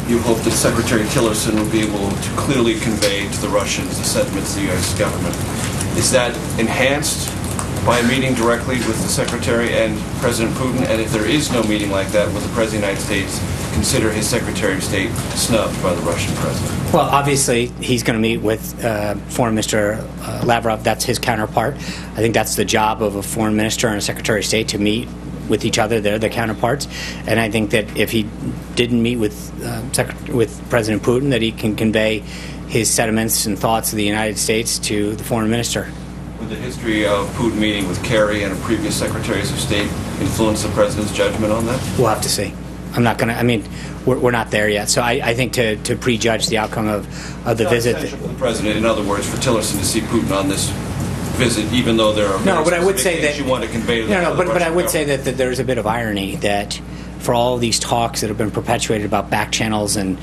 you hope that Secretary Tillerson will be able to clearly convey to the Russians the sentiments of the U.S. government. Is that enhanced by a meeting directly with the Secretary and President Putin? And if there is no meeting like that, will the President of the United States consider his Secretary of State snubbed by the Russian President? Well, obviously, he's going to meet with Foreign Minister Lavrov. That's his counterpart. I think that's the job of a Foreign Minister and a Secretary of State, to meet with each other. They're the counterparts. And I think that if he didn't meet with President Putin, that he can convey his sentiments and thoughts of the United States to the Foreign Minister. Would the history of Putin meeting with Kerry and previous Secretaries of State influence the President's judgment on that? We'll have to see. I'm not going to, I mean, we're not there yet. So I think to prejudge the outcome of the visit. It's essential for the President, in other words, for Tillerson to see Putin on this visit, even though there are no, but I would say that you want to convey to but I would say that there's a bit of irony that for all of these talks that have been perpetuated about back channels and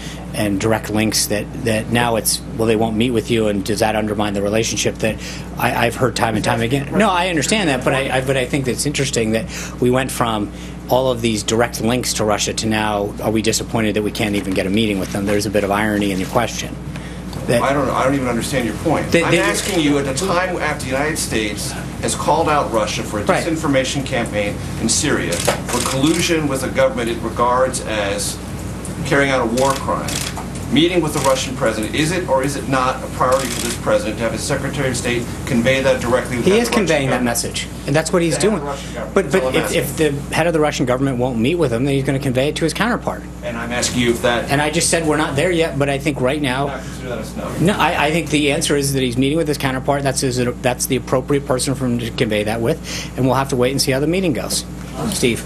direct links, that now it's, well, they won't meet with you, and does that undermine the relationship that I've heard time and time again? No, I understand that, but I think that it's interesting that we went from all of these direct links to Russia to now, are we disappointed that we can't even get a meeting with them? There's a bit of irony in your question. I don't even understand your point. I'm asking you, at a time after the United States has called out Russia for a disinformation campaign in Syria, for collusion with a government it regards as carrying out a war crime, meeting with the Russian president, is it or is it not a priority for this president to have his Secretary of State convey that directly? He is conveying that message, and that's what he's doing. But if the head of the Russian government won't meet with him, then he's going to convey it to his counterpart. And I'm asking you if that... And I just said we're not there yet, but I think right now... Not consider that a snub. No, I think the answer is that he's meeting with his counterpart. That's the appropriate person for him to convey that with, and we'll have to wait and see how the meeting goes. Steve.